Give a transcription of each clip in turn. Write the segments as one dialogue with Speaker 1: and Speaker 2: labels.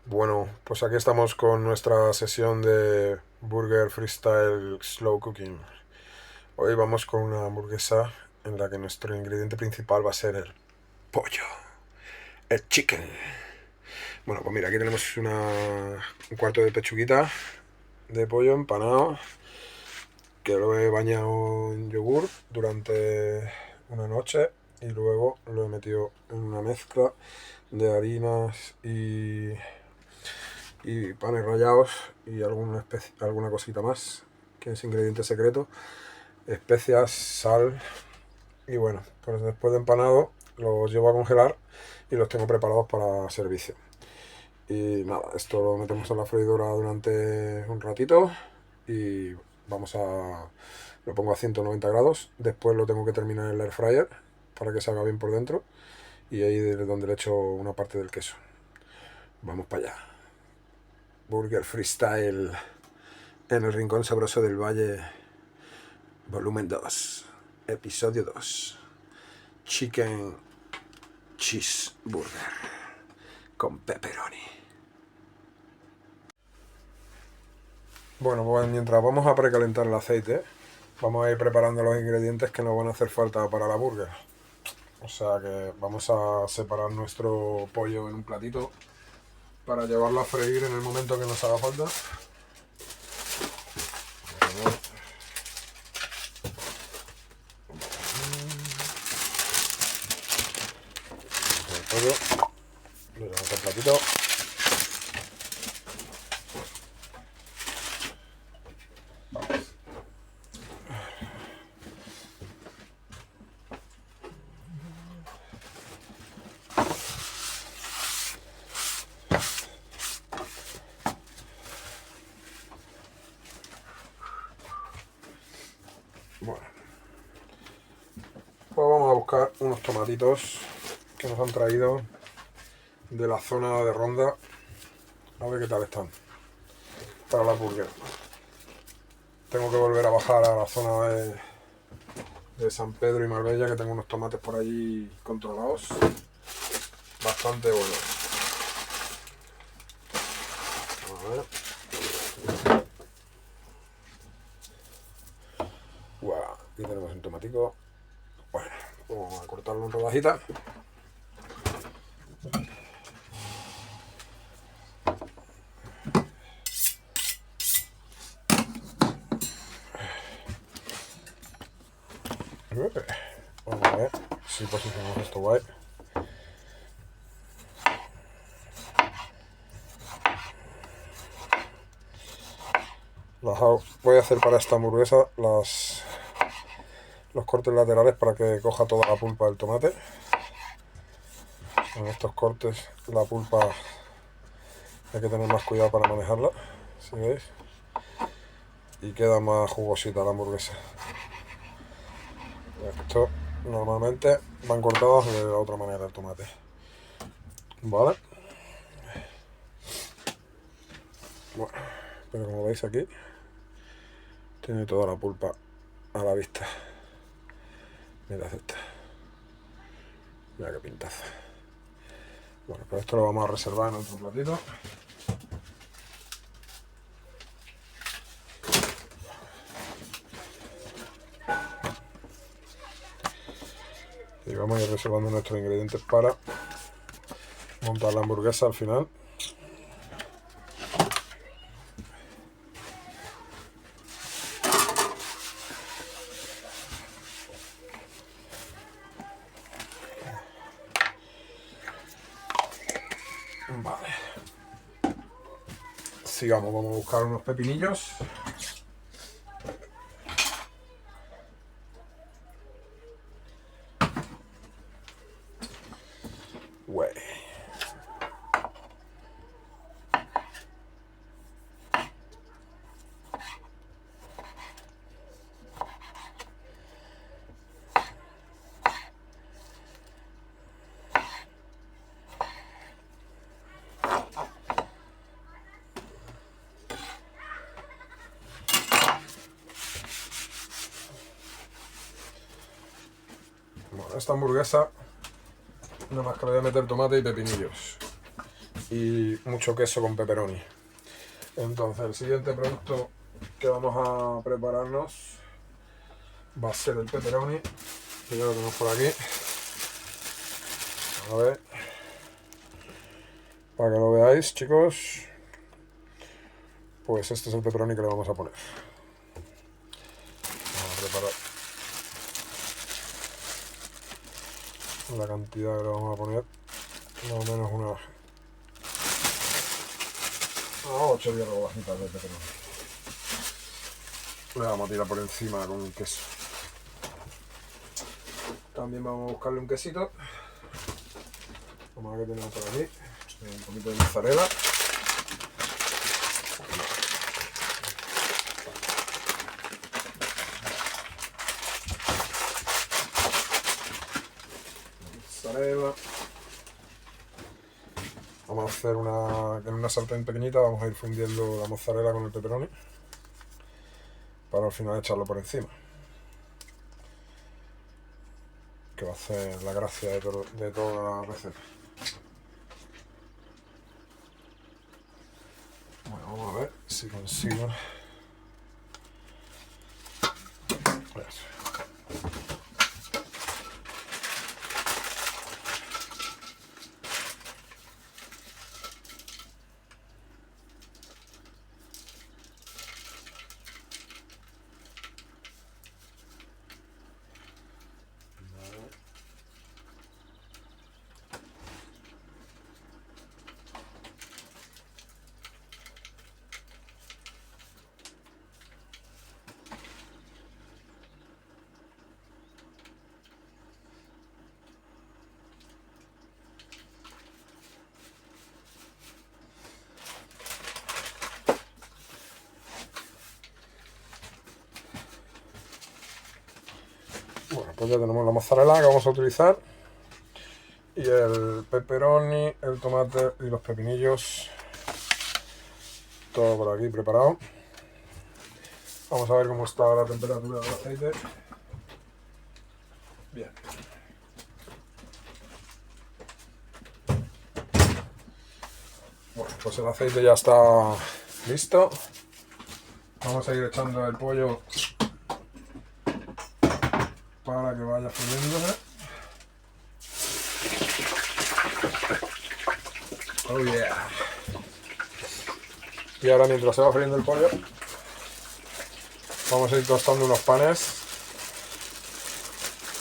Speaker 1: Bueno, pues aquí estamos con nuestra sesión de Burger Freestyle Slow Cooking. Hoy vamos con una hamburguesa en la que nuestro ingrediente principal va a ser el pollo, el chicken. Bueno, pues mira, aquí tenemos un cuarto de pechuguita de pollo empanado que lo he bañado en yogur durante una noche y luego lo he metido en una mezcla de harinas y panes rallados y alguna cosita más, que es ingrediente secreto, especias, sal y bueno, pues después de empanado los llevo a congelar y los tengo preparados para servicio. Y nada, esto lo metemos en la freidora durante un ratito y vamos a... lo pongo a 190 grados, después lo tengo que terminar en el air fryer para que salga bien por dentro y ahí es donde le echo una parte del queso. Vamos para allá. Burger Freestyle en el Rincón Sabroso del Valle, volumen 2, episodio 2, Chicken Cheeseburger con pepperoni. Bueno, pues mientras vamos a precalentar el aceite, vamos a ir preparando los ingredientes que nos van a hacer falta para la burger. O sea que vamos a separar nuestro pollo en un platito para llevarlo a freír en el momento que nos haga falta. El pollo lo llevamos al platito. Bueno, pues vamos a buscar unos tomatitos que nos han traído de la zona de Ronda. A ver qué tal están para la burger. Tengo que volver a bajar a la zona de San Pedro y Marbella, que tengo unos tomates por allí controlados bastante buenos. A ver. Wow, aquí tenemos un tomatico. Bueno, vamos a cortarlo en rodajitas. Vamos a ver si posicionamos esto guay. Voy a hacer para esta hamburguesa los cortes laterales para que coja toda la pulpa del tomate. En estos cortes la pulpa hay que tener más cuidado para manejarla, si veis, y queda más jugosita la hamburguesa. Esto normalmente van cortados de la otra manera el tomate, vale. Bueno, pero como veis aquí tiene toda la pulpa a la vista. Mirad esta, mira qué pintaza. Bueno, pues esto lo vamos a reservar en otro platito. Y vamos a ir reservando nuestros ingredientes para montar la hamburguesa al final. Vale. Sigamos, vamos a buscar unos pepinillos. Güey. Bueno, esta hamburguesa nada más que le voy a meter tomate y pepinillos. y mucho queso con pepperoni. Entonces el siguiente producto que vamos a prepararnos va a ser el pepperoni, que ya lo tenemos por aquí. A ver, para que lo veáis, chicos, pues este es el pepperoni que le vamos a poner. Vamos a preparar la cantidad que le vamos a poner, más o menos unas 8 o 10 rodajitas de pepperoni. Le vamos a tirar por encima con el queso. También vamos a buscarle un quesito. Vamos a ver qué tenemos por aquí. Un poquito de mozzarella. Vamos a hacer en una sartén pequeñita, vamos a ir fundiendo la mozzarella con el pepperoni para al final echarlo por encima, que va a hacer la gracia de toda la receta. Bueno, vamos a ver si consigo. Bueno, pues ya tenemos la mozzarella que vamos a utilizar y el pepperoni, el tomate y los pepinillos, todo por aquí preparado. Vamos a ver cómo está la temperatura del aceite. Bien. Bueno, pues el aceite ya está listo. Vamos a ir echando el pollo para que vaya friéndose. Oh yeah. Y ahora, mientras se va friendo el pollo, vamos a ir tostando unos panes.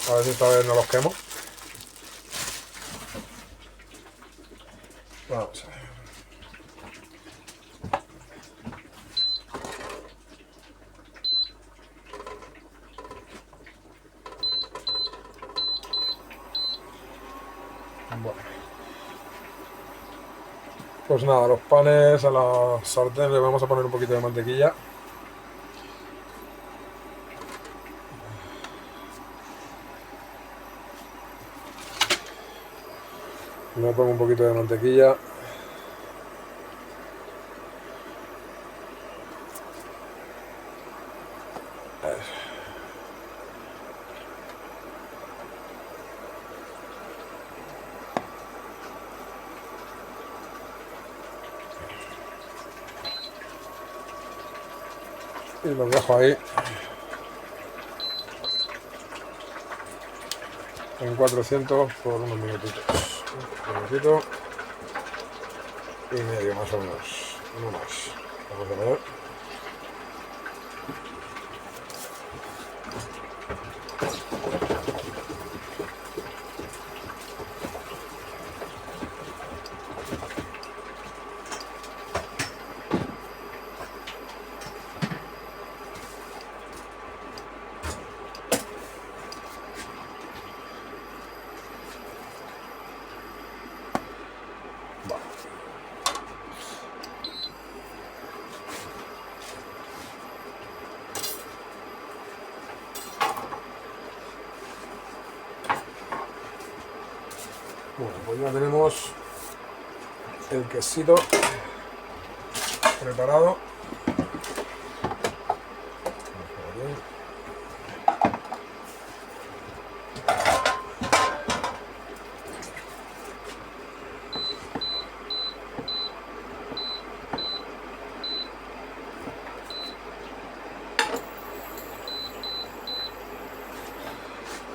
Speaker 1: A ver si esta vez no los quemo. Vamos a ver. Bueno. Pues nada, los panes a la sartén le vamos a poner un poquito de mantequilla. Le pongo un poquito de mantequilla. Y los dejo ahí en 400 por unos minutitos. Un minutito y medio más o menos, no más. Vamos a ver. Bueno, pues ya tenemos el quesito preparado.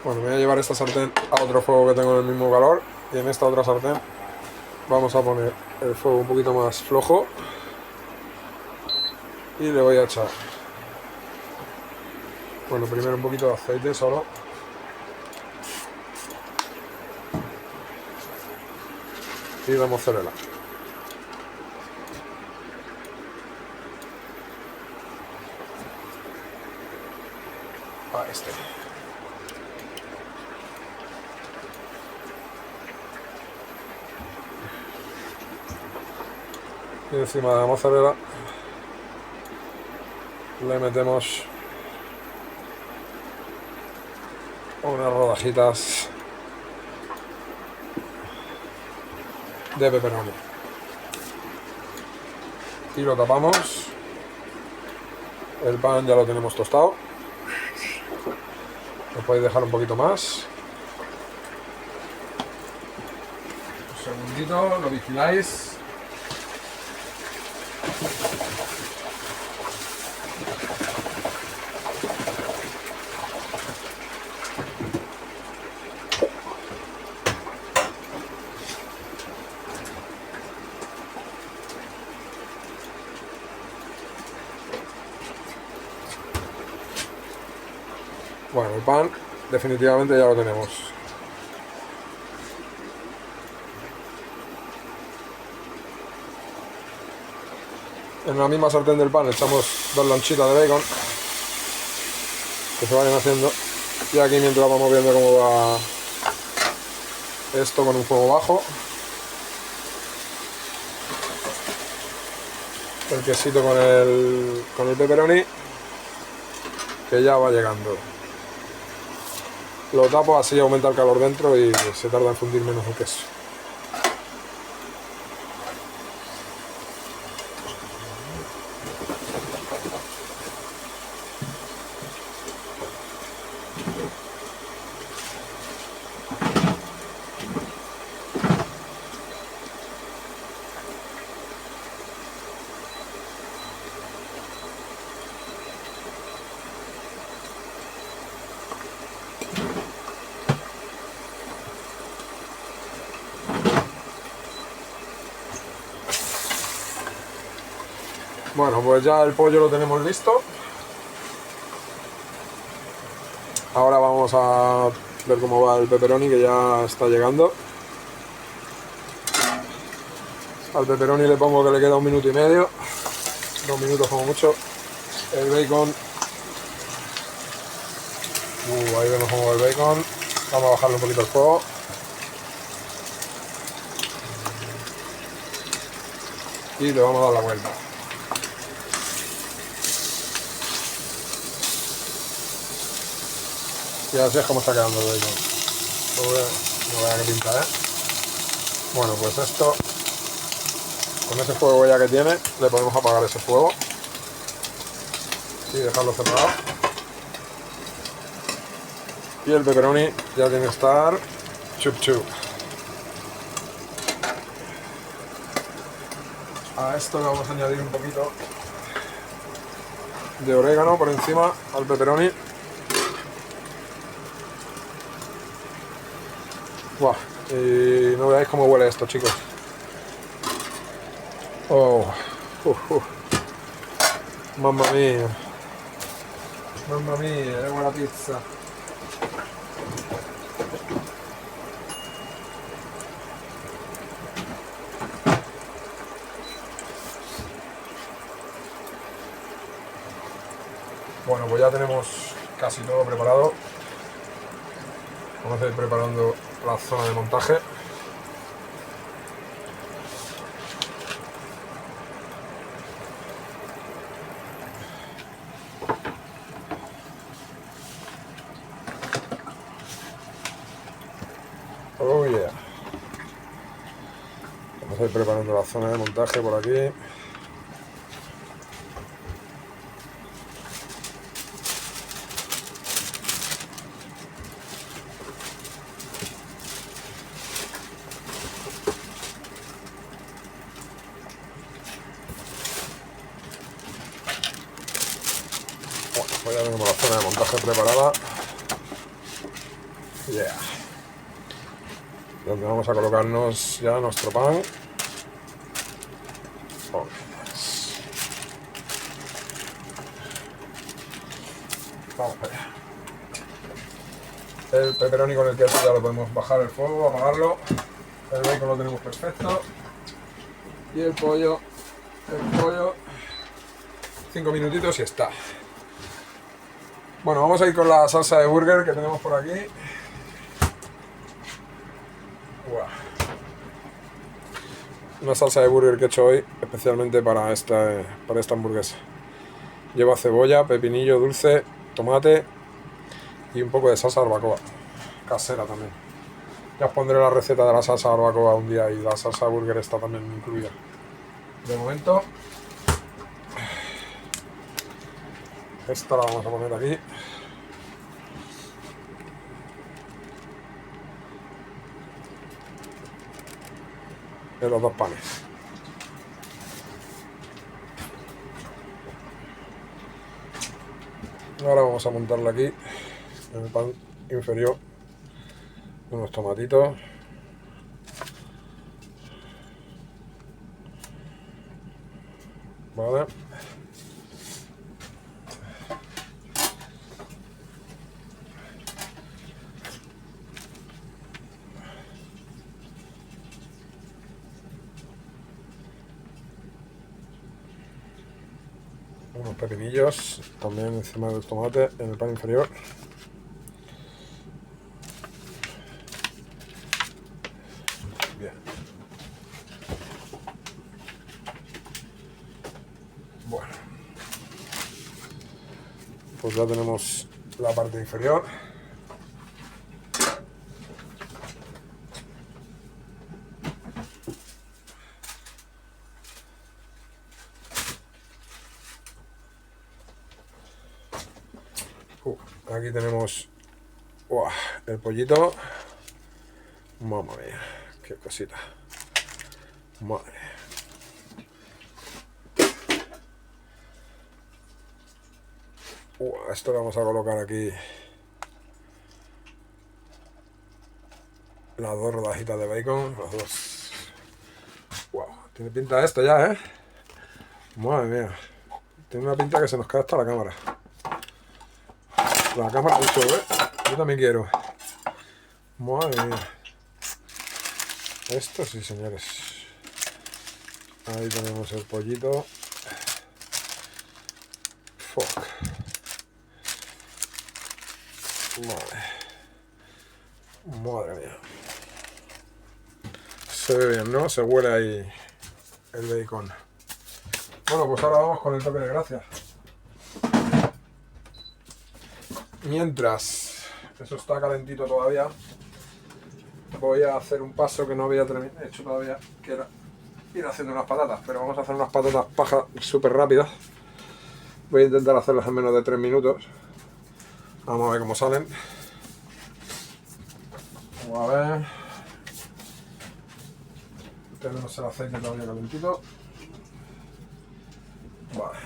Speaker 1: Bueno, me voy a llevar esta sartén a otro fuego que tengo en el mismo calor, y en esta otra sartén vamos a poner el fuego un poquito más flojo y le voy a echar, bueno, primero un poquito de aceite solo, y la mozzarella. A este. Y encima de la mozzarella le metemos unas rodajitas de pepperoni y lo tapamos. El pan ya lo tenemos tostado, lo podéis dejar un poquito más, un segundito, lo vigiláis. Bueno, el pan definitivamente ya lo tenemos. En la misma sartén del pan echamos 2 lonchitas de bacon que se vayan haciendo, y aquí mientras vamos viendo cómo va esto con un fuego bajo. El quesito con el pepperoni, que ya va llegando. Lo tapo, así aumenta el calor dentro y se tarda en fundir menos el queso. Bueno, pues ya el pollo lo tenemos listo. Ahora vamos a ver cómo va el pepperoni, que ya está llegando. Al pepperoni le pongo que le queda 1 minuto y medio, 2 minutos como mucho. El bacon, ahí vemos cómo va el bacon. Vamos a bajarle un poquito el fuego. Y le vamos a dar la vuelta. Y así es como está quedando el bacon. No vea que pinta, ¿eh? Bueno, pues esto, con ese fuego ya que tiene, le podemos apagar ese fuego y dejarlo cerrado. Y el pepperoni ya tiene que estar chup chup. A esto le vamos a añadir un poquito de orégano por encima al pepperoni. Buah, y no veáis cómo huele esto, chicos. Oh, mamma mía. Mamma mia, è buona pizza. Bueno, pues ya tenemos casi todo preparado. Vamos a ir preparando la zona de montaje. Oh yeah. Vamos a ir preparando la zona de montaje por aquí. Bueno, pues ya tenemos la zona de montaje preparada. Yeah. Donde vamos a colocarnos ya nuestro pan. Oh, yes. Vamos para allá. El pepperoni con el queso ya lo podemos bajar el fuego, apagarlo. El bacon lo tenemos perfecto. Y el pollo, 5 minutitos y está. Bueno, vamos a ir con la salsa de burger que tenemos por aquí. Wow. Una salsa de burger que he hecho hoy especialmente para esta hamburguesa. Lleva cebolla, pepinillo dulce, tomate y un poco de salsa barbacoa, casera también. Ya os pondré la receta de la salsa barbacoa un día y la salsa burger está también incluida. De momento, esta la vamos a poner aquí. En los dos panes. Ahora vamos a montarla aquí en el pan inferior, unos tomatitos, vale, unos pepinillos también encima del tomate en el pan inferior. Bien. Bueno, pues ya tenemos la parte inferior. Aquí tenemos el pollito. Mamma mía, qué cosita. Madre. Esto le vamos a colocar aquí las dos rodajitas de bacon, las dos. Wow, tiene pinta esto ya, ¿eh? Madre mía. Tiene una pinta que se nos cae hasta la cámara. La cámara mucho, ¿eh? Yo también quiero. Madre mía. Esto sí, señores. Ahí tenemos el pollito. Fuck. Madre mía. Se ve bien, ¿no? Se huele ahí el bacon. Bueno, pues ahora vamos con el toque de gracia. Mientras eso está calentito todavía, voy a hacer un paso que no había hecho todavía, que era ir haciendo unas patatas, pero vamos a hacer unas patatas paja súper rápidas. Voy a intentar hacerlas en menos de 3 minutos. Vamos a ver cómo salen. Vamos a ver. Tenemos el aceite todavía calentito. Vale.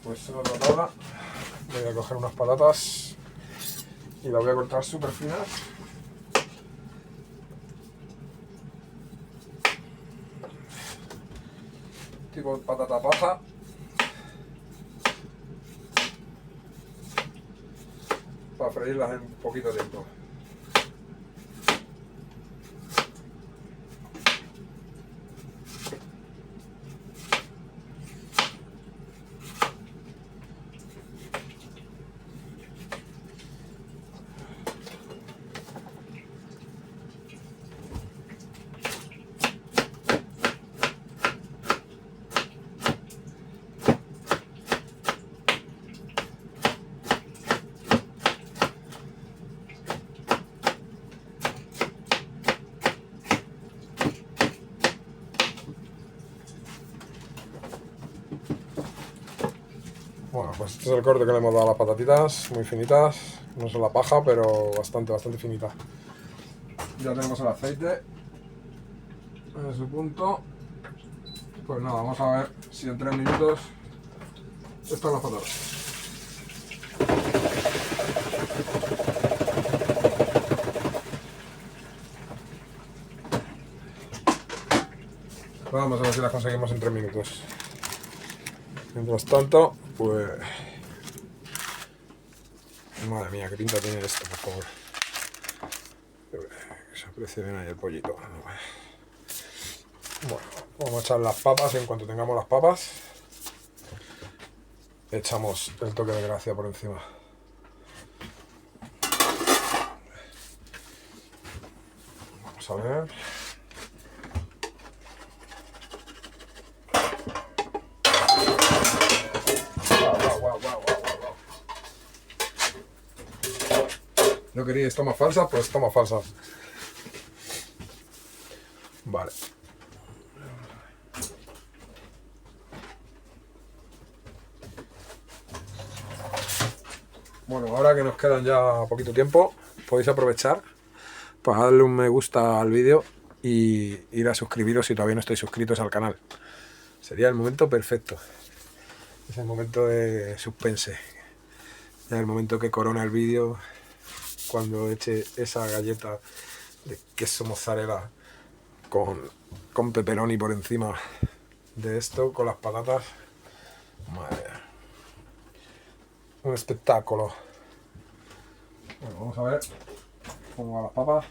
Speaker 1: Pues en otra tabla voy a coger unas patatas y las voy a cortar súper finas. Tipo patata paja. Para freírlas en poquito tiempo. Bueno, pues este es el corte que le hemos dado a las patatitas, muy finitas, no son la paja, pero bastante finitas. Ya tenemos el aceite en su punto. Pues nada, vamos a ver si en 3 minutos están las patatas. Vamos a ver si las conseguimos en 3 minutos. Mientras tanto, pues... Madre mía, qué pinta tiene esto, por favor. Que se aprecie bien ahí el pollito. Bueno, vamos a echar las papas y en cuanto tengamos las papas, echamos el toque de gracia por encima. Vamos a ver. ¿No queréis tomas falsas? Pues tomas falsas. Vale. Bueno, ahora que nos quedan ya poquito tiempo, podéis aprovechar para darle un me gusta al vídeo y ir a suscribiros si todavía no estáis suscritos al canal. Sería el momento perfecto. Es el momento de suspense. Ya el momento que corona el vídeo, cuando eche esa galleta de queso mozzarella con pepperoni por encima de esto, con las patatas. Madre mía. Un espectáculo. Bueno, vamos a ver cómo van las papas.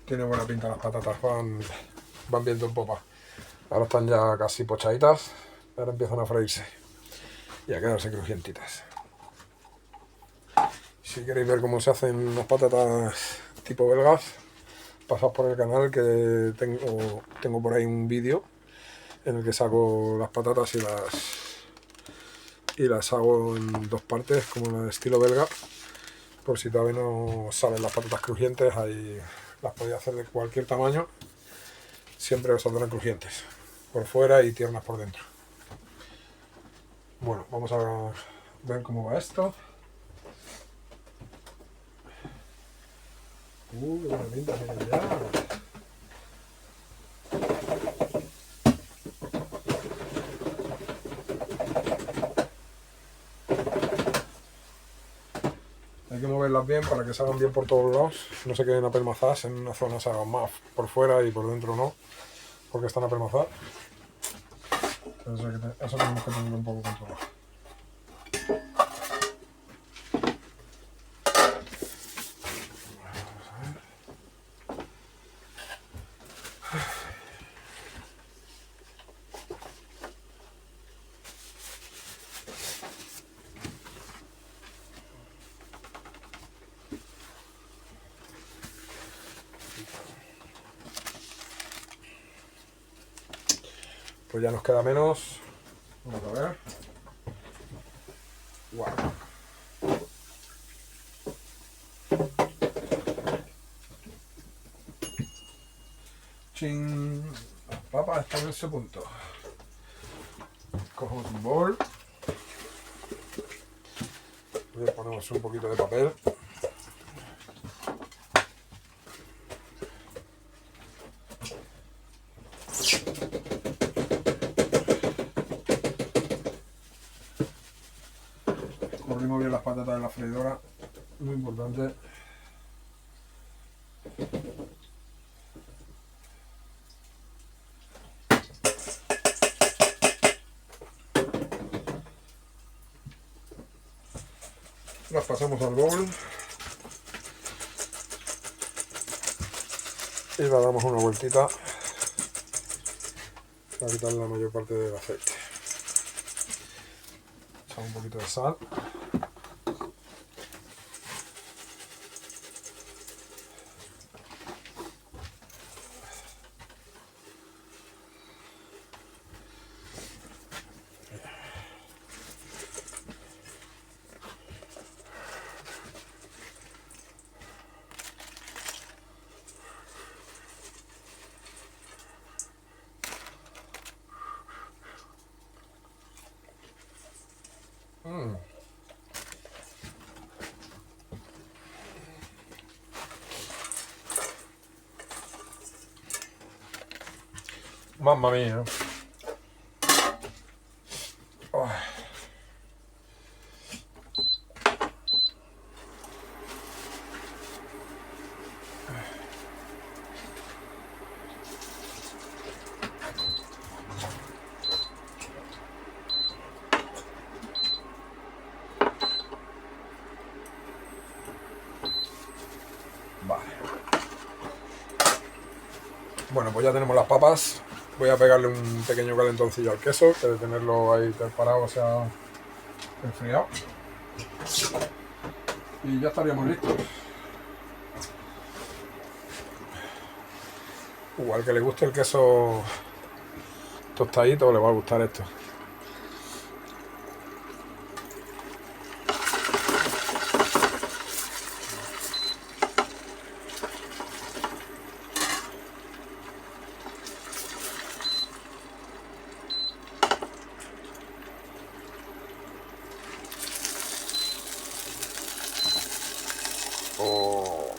Speaker 1: Tiene buena pinta las patatas, van viendo en popa. Ahora están ya casi pochaditas, ahora empiezan a freírse y a quedarse crujientitas. Si queréis ver cómo se hacen las patatas tipo belgas, pasad por el canal que tengo por ahí un vídeo en el que saco las patatas y las hago en 2 partes, como en el estilo belga. Por si todavía no salen las patatas crujientes, ahí las podéis hacer de cualquier tamaño, siempre os saldrán crujientes por fuera y tiernas por dentro. Bueno, vamos a ver cómo va esto. Qué buena pinta tiene ya. Hay que moverlas bien para que salgan bien por todos lados, no se queden apelmazadas, en una zona se hagan más por fuera y por dentro no, porque están apelmazadas. Eso tenemos que tener un poco controlado. Pues ya nos queda menos. Vamos a ver. Wow. Chin. Las papas están en ese punto. Cogemos un bol. Le ponemos un poquito de papel. Corrimos bien las patatas en la freidora, muy importante. Las pasamos al bowl y le damos una vueltita para quitar la mayor parte del aceite. Echamos un poquito de sal. Mamma mía. Oh. Vale. Bueno, pues ya tenemos las papas. Voy a pegarle un pequeño calentoncillo al queso, que de tenerlo ahí preparado se ha enfriado. Y ya estaríamos listos. Al que le guste el queso tostadito le va a gustar esto. Oh.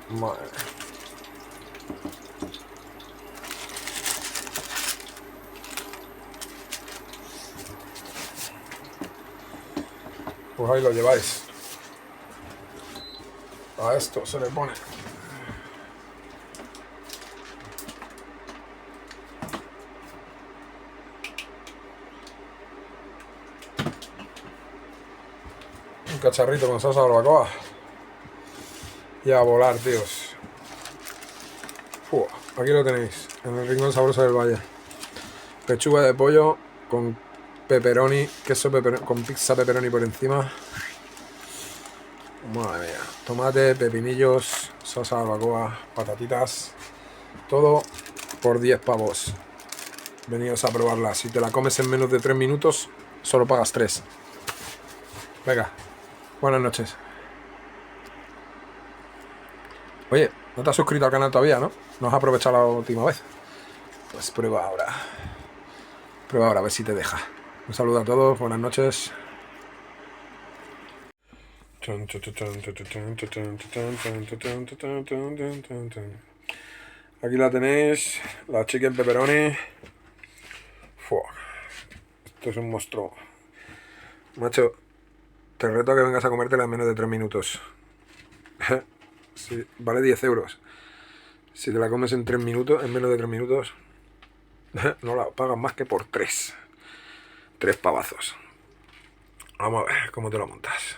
Speaker 1: Madre. Pues ahí lo lleváis. A esto se le pone un cacharrito con salsa barbacoa y a volar, tíos. Aquí lo tenéis, en el rincón sabroso del valle. Pechuga de pollo con pepperoni, queso pepperoni, con pizza pepperoni por encima. Madre mía. Tomate, pepinillos, salsa barbacoa, patatitas. Todo por 10 pavos. Venidos a probarla. Si te la comes en menos de 3 minutos, solo pagas 3. Venga, buenas noches. Oye, no te has suscrito al canal todavía, ¿no? No has aprovechado la última vez. Pues prueba ahora. Prueba ahora a ver si te deja. Un saludo a todos, buenas noches. Aquí la tenéis, la chicken pepperoni. Esto es un monstruo. Macho, te reto a que vengas a comértela en menos de 3 minutos. Sí, vale 10 euros. Si te la comes en 3 minutos, en menos de 3 minutos, no la pagas más que por 3. 3 pavazos. Vamos a ver cómo te lo montas.